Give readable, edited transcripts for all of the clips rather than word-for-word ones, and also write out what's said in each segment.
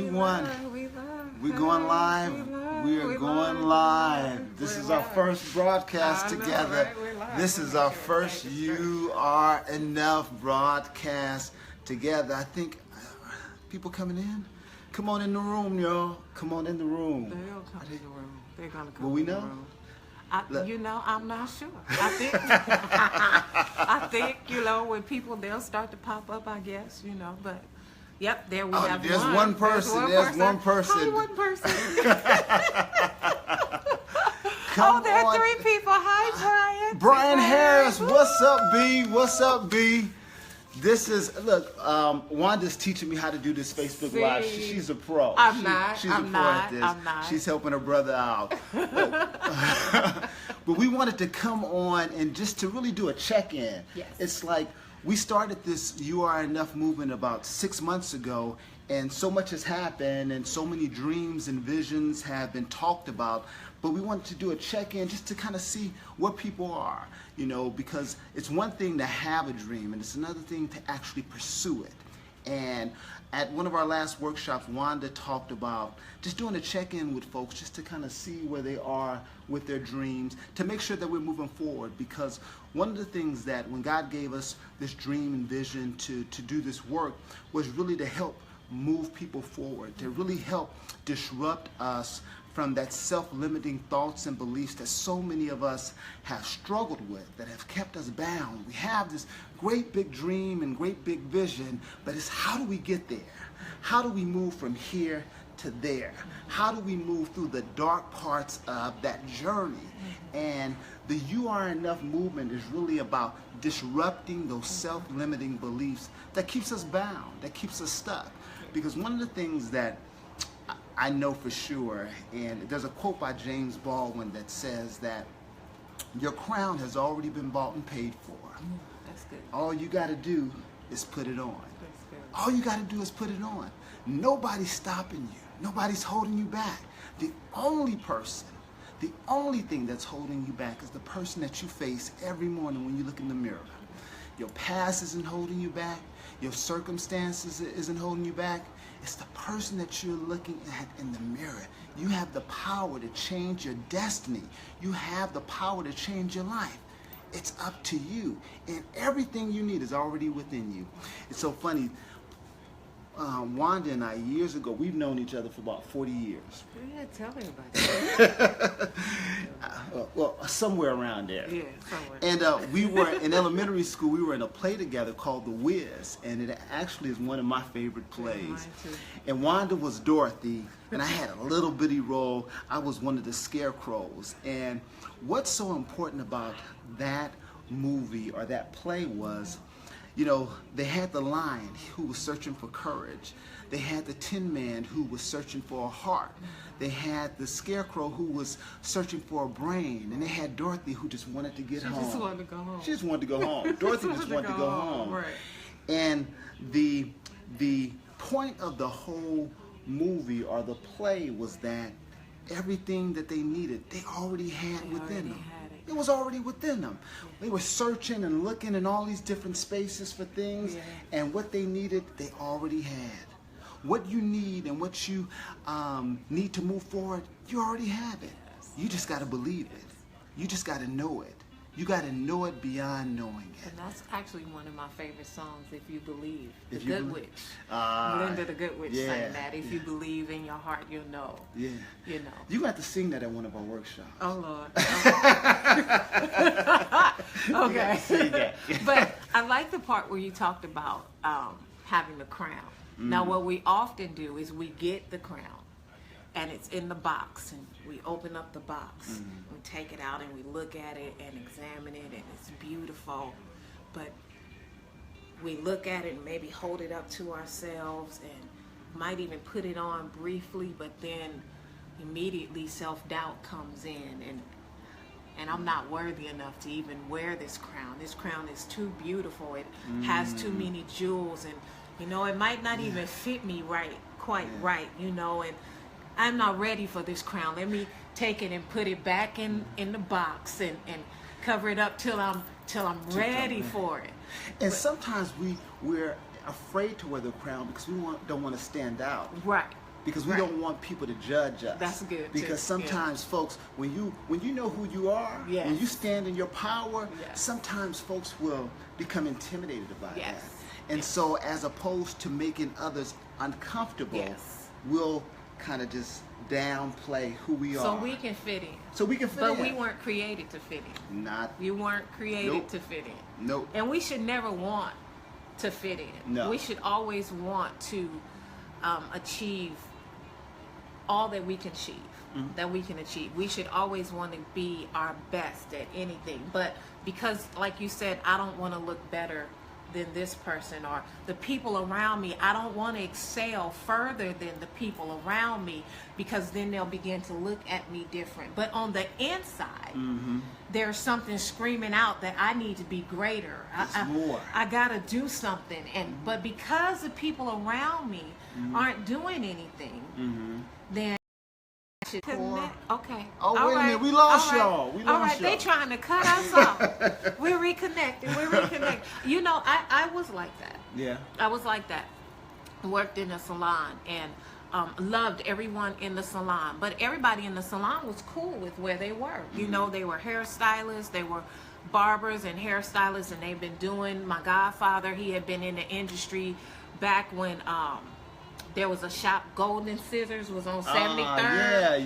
One. We're going live. We are going live. This is our first broadcast together. This is our first You Are Enough broadcast together. I think people coming in. Come on in the room, y'all. Come on in the room. They'll come in the room. They're gonna come. Will we in the know? room. I'm not sure. I think, when people, they'll start to pop up, I guess, but, yep, there we have there's one. one person. There's one person. Hi, one person. Come there are on. three people. Hi, Brian. Brian Harris. What's up, B? What's up, B? This is, look, Wanda's teaching me how to do this Facebook Live. She's a pro. I'm She's a pro at this. I'm not. She's helping her brother out. But we wanted to come on and just to really do a check-in. Yes. It's like we started this You Are Enough movement about 6 months ago, and so much has happened, and so many dreams and visions have been talked about. But we wanted to do a check-in just to kind of see where people are, because it's one thing to have a dream, and it's another thing to actually pursue it. And at one of our last workshops, Wanda talked about just doing a check-in with folks just to kind of see where they are with their dreams, to make sure that we're moving forward. Because one of the things that when God gave us this dream and vision to do this work was really to help move people forward, to really help disrupt us from that self-limiting thoughts and beliefs that so many of us have struggled with, that have kept us bound. We have this great big dream and great big vision, but it's how do we get there? How do we move from here to there? How do we move through the dark parts of that journey? And the You Are Enough movement is really about disrupting those self-limiting beliefs that keeps us bound, that keeps us stuck. Because one of the things that I know for sure, and there's a quote by James Baldwin that says that your crown has already been bought and paid for. That's good. All you got to do is put it on. That's good. All you got to do is put it on. Nobody's stopping you. Nobody's holding you back. The only thing that's holding you back is the person that you face every morning when you look in the mirror. Your past isn't holding you back. Your circumstances isn't holding you back. It's the person that you're looking at in the mirror. You have the power to change your destiny. You have the power to change your life. It's up to you. And everything you need is already within you. It's so funny. Wanda and I, years ago, we've known each other for about 40 years. Yeah, tell me about that. Well, somewhere around there. Yeah, somewhere. And we were in elementary school. We were in a play together called The Wiz, and it actually is one of my favorite plays. Mine too. And Wanda was Dorothy, and I had a little bitty role. I was one of the scarecrows. And what's so important about that movie or that play was, they had the lion who was searching for courage. They had the Tin Man who was searching for a heart. They had the Scarecrow who was searching for a brain. And they had Dorothy who just wanted to get home. She just wanted to go home. She just wanted to go home. Dorothy just wanted to go home. Right. And the point of the whole movie or the play was that everything that they needed, they already had within them. It was already within them. They were searching and looking in all these different spaces for things, and what they needed, they already had. What you need and what you need to move forward, you already have it. You just got to believe it. You just got to know it. You got to know it beyond knowing it. And that's actually one of my favorite songs, If You Believe. The If You Good Believe. Witch. Linda the Good Witch sang that. If you believe in your heart, you'll know. Yeah. You know. You got to sing that at one of our workshops. Oh, Lord. Okay. Sing that. But I like the part where you talked about having the crown. Now, what we often do is we get the crown, and it's in the box, and we open up the box, we take it out, and we look at it and examine it, and it's beautiful. But we look at it and maybe hold it up to ourselves and might even put it on briefly, but then immediately self-doubt comes in, and I'm not worthy enough to even wear this crown. This crown is too beautiful. It has too many jewels, and it might not even fit me quite right, and I'm not ready for this crown. Let me take it and put it back in the box and cover it up till I'm ready for it. And sometimes we're afraid to wear the crown because we don't want to stand out. Right. because we don't want people to judge us. That's good. Because sometimes folks, when you know who you are, yes. when you stand in your power, yes. sometimes folks will become intimidated by yes. that. And so as opposed to making others uncomfortable, yes. we'll kind of just downplay who we are. So we can fit in. So we can fit in. But we weren't created to fit in. You weren't created Nope. to fit in. Nope. And we should never want to fit in. No. We should always want to achieve all that we can achieve. That we can achieve. We should always want to be our best at anything. But because, like you said, I don't want to look better than this person or the people around me. I don't want to excel further than the people around me, because then they'll begin to look at me different. But on the inside, there's something screaming out that I need to be greater. I gotta do something. But because the people around me aren't doing anything, then I should connect. Okay. Oh, all wait a right. minute. We lost all right. y'all. We lost all right. y'all. They trying to cut us off. We're reconnecting. You know, I was like that. Yeah. I was like that. Worked in a salon and loved everyone in the salon. But everybody in the salon was cool with where they were. You know, they were hairstylists. They were barbers and hairstylists. And they've been doing, my godfather, he had been in the industry back when there was a shop, Golden Scissors was on 73rd,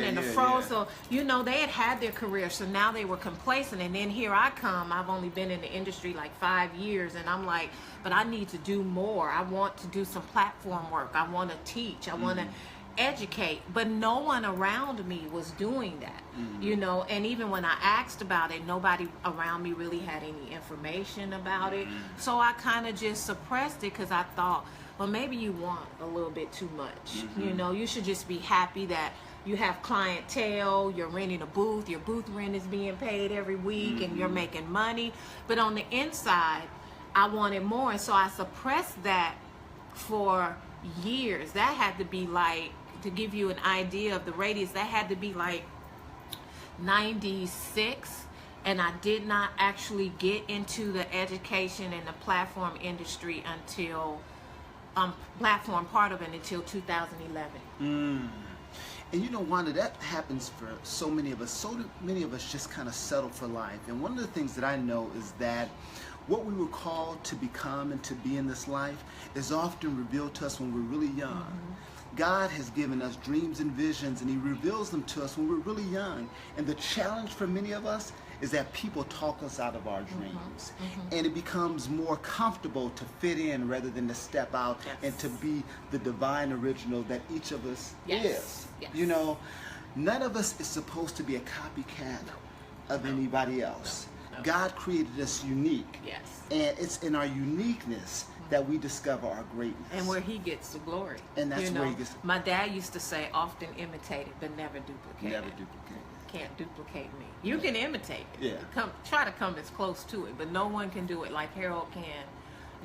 and the Fro. So, you know, they had their career. So now they were complacent. And then here I come. I've only been in the industry like 5 years. And I'm like, but I need to do more. I want to do some platform work. I want to teach. I want to educate. But no one around me was doing that, you know. And even when I asked about it, nobody around me really had any information about it. So I kind of just suppressed it because I thought, well, maybe you want a little bit too much. You know, you should just be happy that you have clientele, you're renting a booth, your booth rent is being paid every week, and you're making money. But on the inside, I wanted more, and so I suppressed that for years. That had to be like, to give you an idea of the radius, that had to be like 96. And I did not actually get into the education and the platform industry until platform part of it until 2011. And you know, Wanda, that happens for so many of us. So many of us just kind of settle for life. And one of the things that I know is that what we were called to become and to be in this life is often revealed to us when we're really young. God has given us dreams and visions, and He reveals them to us when we're really young. And the challenge for many of us is that people talk us out of our dreams. And it becomes more comfortable to fit in rather than to step out and to be the divine original that each of us is. You know, none of us is supposed to be a copycat of anybody else. God created us unique. And it's in our uniqueness that we discover our greatness. And where He gets the glory. And that's where He gets. My dad used to say, often imitated, but never duplicated. Never duplicated. Can't duplicate me. You can imitate it. Try to come as close to it, but no one can do it like Harold can.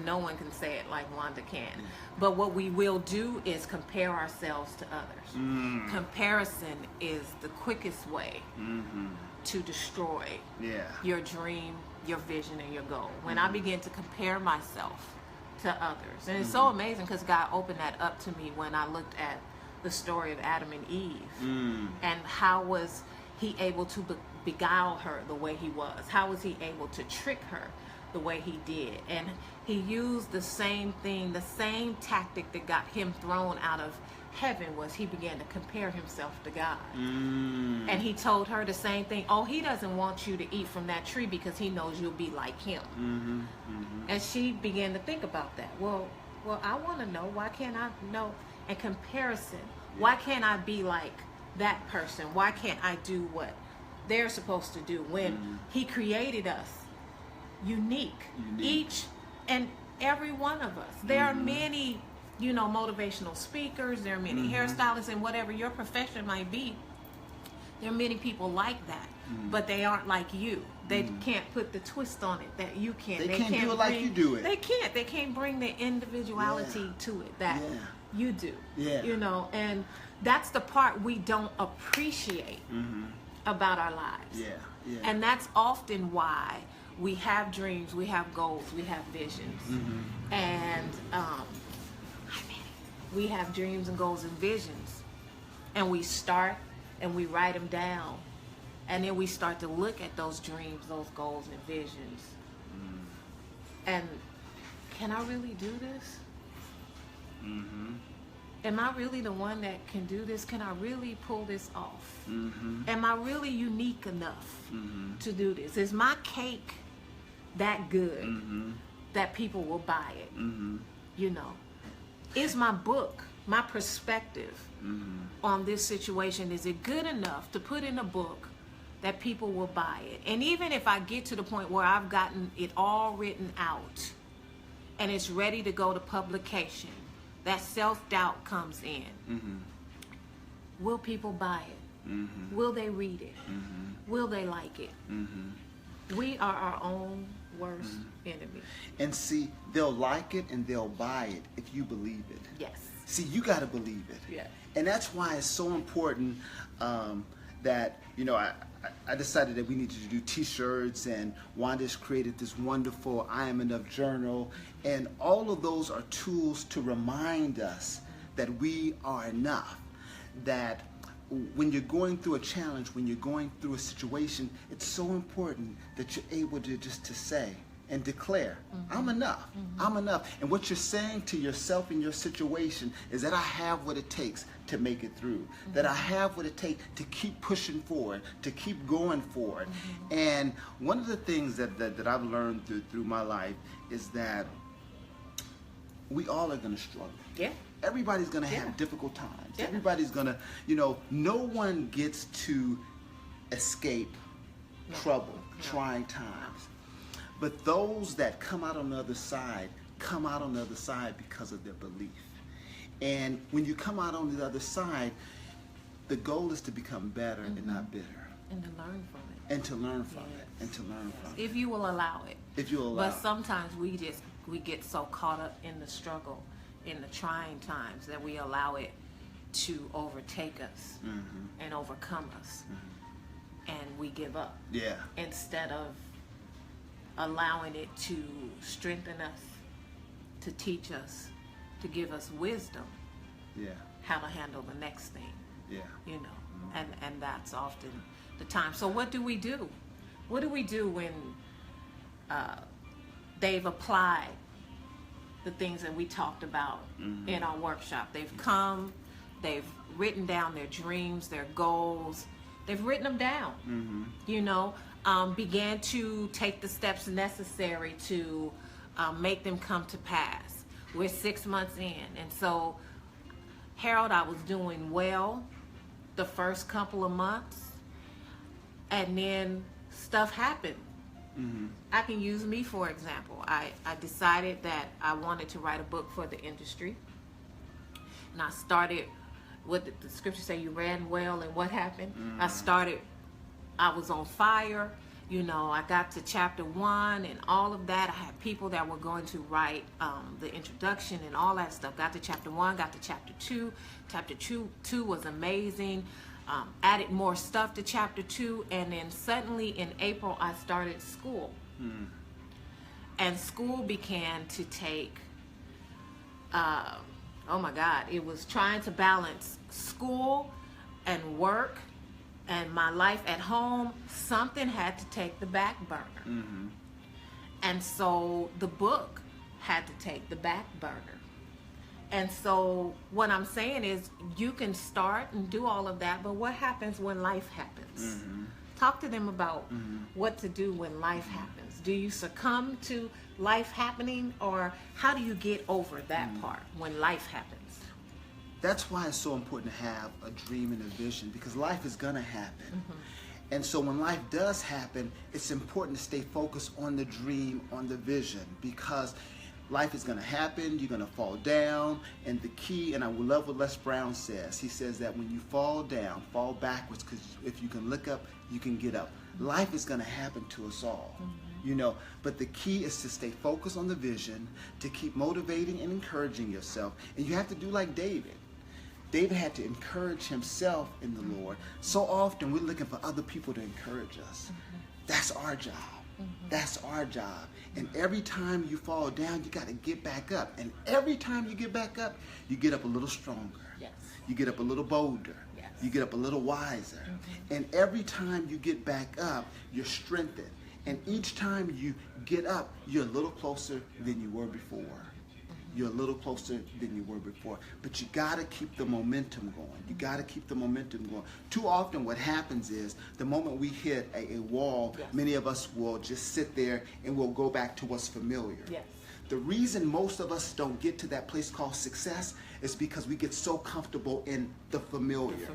No one can say it like Wanda can. But what we will do is compare ourselves to others. Comparison is the quickest way to destroy your dream, your vision, and your goal. When I begin to compare myself to others, and it's so amazing because God opened that up to me when I looked at the story of Adam and Eve, and how was He able to beguile her the way He was? How was He able to trick her the way He did? And He used the same thing, the same tactic that got Him thrown out of heaven, was He began to compare Himself to God. And He told her the same thing. Oh, He doesn't want you to eat from that tree because He knows you'll be like Him. And she began to think about that. Well, I want to know. Why can't I know? And comparison. Why can't I be like that person? Why can't I do what they're supposed to do when He created us unique? Each and every one of us. There are many, you know, motivational speakers. There are many hairstylists, and whatever your profession might be, there are many people like that, but they aren't like you. They can't put the twist on it that you can. They can't do it like you do it. They can't. They can't bring the individuality to it that you do. You know, and that's the part we don't appreciate about our lives. And that's often why we have dreams, we have goals, we have visions. And we have dreams and goals and visions, and we start and we write them down, and then we start to look at those dreams, those goals and visions, and can I really do this? Am I really the one that can do this? Can I really pull this off? Am I really unique enough to do this? Is my cake that good that people will buy it? You know, is my book, my perspective on this situation, is it good enough to put in a book that people will buy it? And even if I get to the point where I've gotten it all written out and it's ready to go to publication, that self-doubt comes in. Will people buy it? Will they read it? Will they like it? We are our own worst enemy. And see, they'll like it and they'll buy it if you believe it. Yes. See, you got to believe it. Yeah. And that's why it's so important that, you know, I decided that we needed to do t-shirts, and Wanda's created this wonderful I Am Enough journal, and all of those are tools to remind us that we are enough, that when you're going through a challenge, when you're going through a situation, it's so important that you're able to just to say and declare, I'm enough, I'm enough. And what you're saying to yourself in your situation is that I have what it takes to make it through, that I have what it takes to keep pushing forward, to keep going forward. And one of the things that I've learned through my life is that we all are going to struggle. Yeah. Everybody's going to have difficult times. Yeah. Everybody's going to, you know, no one gets to escape trouble, trying times. But those that come out on the other side, come out on the other side because of their belief. And when you come out on the other side, the goal is to become better and not bitter. And to learn from it. And to learn from it. And to learn from it. If you will allow it. If you allow But sometimes we get so caught up in the struggle, in the trying times, that we allow it to overtake us and overcome us. And we give up. Yeah. Instead of allowing it to strengthen us, to teach us, to give us wisdom, how to handle the next thing. You know, and that's often the time. So what do we do? What do we do when they've applied the things that we talked about in our workshop? They've come, they've written down their dreams, their goals, they've written them down, you know, began to take the steps necessary to make them come to pass. We're 6 months in, and so Harold, I was doing well the first couple of months, and then stuff happened. I can use me for example. I decided that I wanted to write a book for the industry, and I started, what the scripture say, you ran well, and what happened? I was on fire. You know, I got to chapter 1 and all of that. I had people that were going to write the introduction and all that stuff. Got to chapter 1, got to chapter 2. Chapter 2 was amazing. Added more stuff to chapter 2, and then suddenly in April I started school. And school began to take, oh my God, it was trying to balance school and work and my life at home. Something had to take the back burner. And so the book had to take the back burner. And so what I'm saying is, you can start and do all of that, but what happens when life happens? Talk to them about what to do when life happens. Do you succumb to life happening, or how do you get over that part when life happens? That's why it's so important to have a dream and a vision, because life is going to happen. And so when life does happen, it's important to stay focused on the dream, on the vision, because life is going to happen, you're going to fall down, and the key, and I love what Les Brown says, he says that when you fall down, fall backwards, because if you can look up, you can get up. Life is going to happen to us all, you know, but the key is to stay focused on the vision, to keep motivating and encouraging yourself, and you have to do like David. David had to encourage himself in the Lord. So often we're looking for other people to encourage us. That's our job. That's our job. And every time you fall down, you got to get back up. And every time you get back up, you get up a little stronger. Yes. You get up a little bolder. Yes. You get up a little wiser. And every time you get back up, you're strengthened. And each time you get up, you're a little closer than you were before. You're a little closer than you were before. But you got to keep the momentum going. You got to keep the momentum going. Too often what happens is the moment we hit a wall, many of us will just sit there and we'll go back to what's familiar. Yes. The reason most of us don't get to that place called success is because we get so comfortable in the familiar.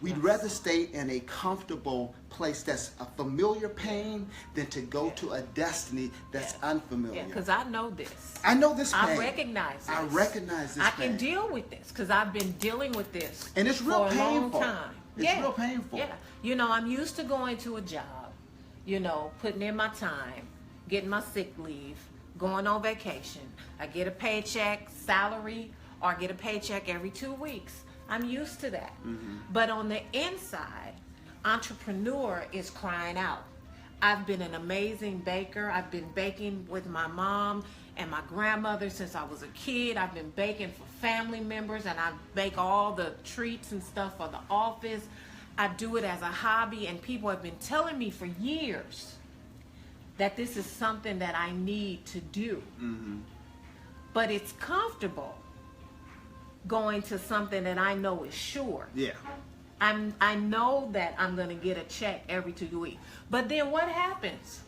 We'd rather stay in a comfortable place that's a familiar pain than to go to a destiny that's unfamiliar. Yeah, because I know this. I know this pain. I recognize this. I recognize this I pain. can deal with this because I've been dealing with this and it's real for painful. a long time. It's real painful. Yeah. You know, I'm used to going to a job, you know, putting in my time, getting my sick leave, going on vacation. I get a paycheck, salary, or get a paycheck every 2 weeks. I'm used to that. But on the inside, entrepreneur is crying out. I've been an amazing baker. I've been baking with my mom and my grandmother since I was a kid. I've been baking for family members, and I bake all the treats and stuff for the office. I do it as a hobby, and people have been telling me for years that this is something that I need to do. But it's comfortable going to something that I know is sure. Yeah. I know that I'm going to get a check every 2 weeks. But then what happens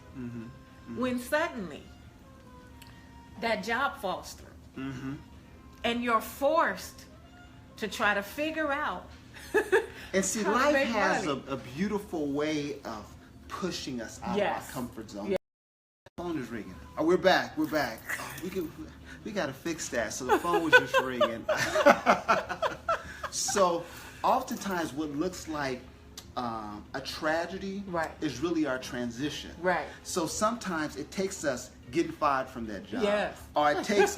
when suddenly that job falls through? And you're forced to try to figure out and see, how to life make has money. a beautiful way of pushing us out of our comfort zone. Phone is ringing. Oh, we're back. We're back. Oh, we got to fix that. So the phone was just ringing. So oftentimes what looks like a tragedy is really our transition. Right. So sometimes it takes us getting fired from that job. Yes. Or it takes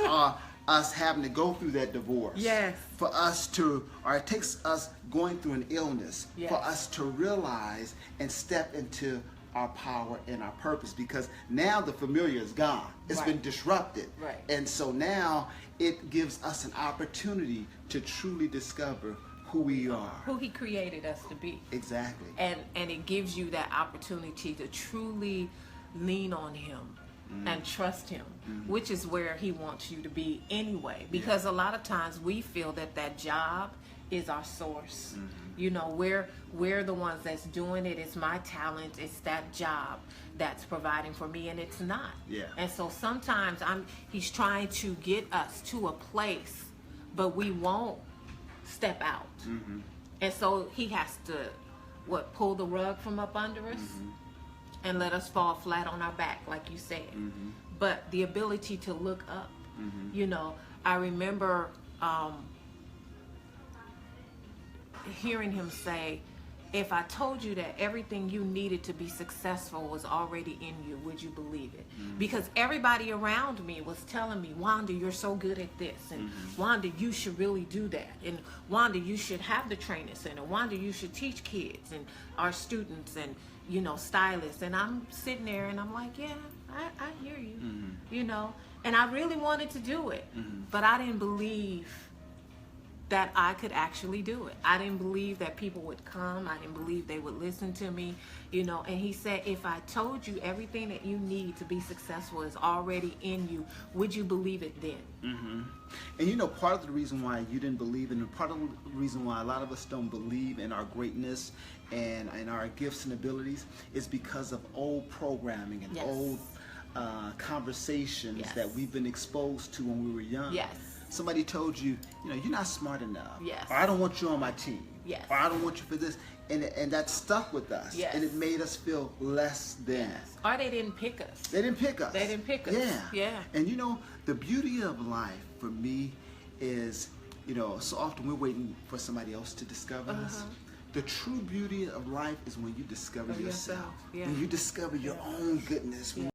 us having to go through that divorce. Yes. For us to, or it takes us going through an illness for us to realize and step into our power and our purpose, because now the familiar is gone. It's been disrupted. And so now it gives us an opportunity to truly discover who we are. Who he created us to be. Exactly. And it gives you that opportunity to truly lean on him and trust him, which is where he wants you to be anyway. Because a lot of times we feel that job is our source. You know, we're the ones that's doing it. It's my talent. It's that job that's providing for me, and it's not. And so sometimes he's trying to get us to a place, but we won't step out. And so he has to pull the rug from up under us and let us fall flat on our back, like you said. But the ability to look up, you know, I remember hearing him say, if I told you that everything you needed to be successful was already in you, would you believe it? Because everybody around me was telling me, Wanda, you're so good at this, and Wanda, you should really do that, and Wanda, you should have the training center, Wanda, you should teach kids and our students and, you know, stylists. And I'm sitting there and I'm like, yeah, I hear you, you know, and I really wanted to do it, but I didn't believe that I could actually do it. I didn't believe that people would come. I didn't believe they would listen to me, you know. And he said, if I told you everything that you need to be successful is already in you, would you believe it then? And you know, part of the reason why you didn't believe, and part of the reason why a lot of us don't believe in our greatness and our gifts and abilities is because of old programming and old conversations that we've been exposed to when we were young. Somebody told you, you know, you're not smart enough. Or I don't want you on my team. Or I don't want you for this. And that stuck with us. And it made us feel less than. Or they didn't pick us. They didn't pick us. They didn't pick us. And you know, the beauty of life for me is, you know, so often we're waiting for somebody else to discover us. The true beauty of life is when you discover yourself. When you discover your own goodness.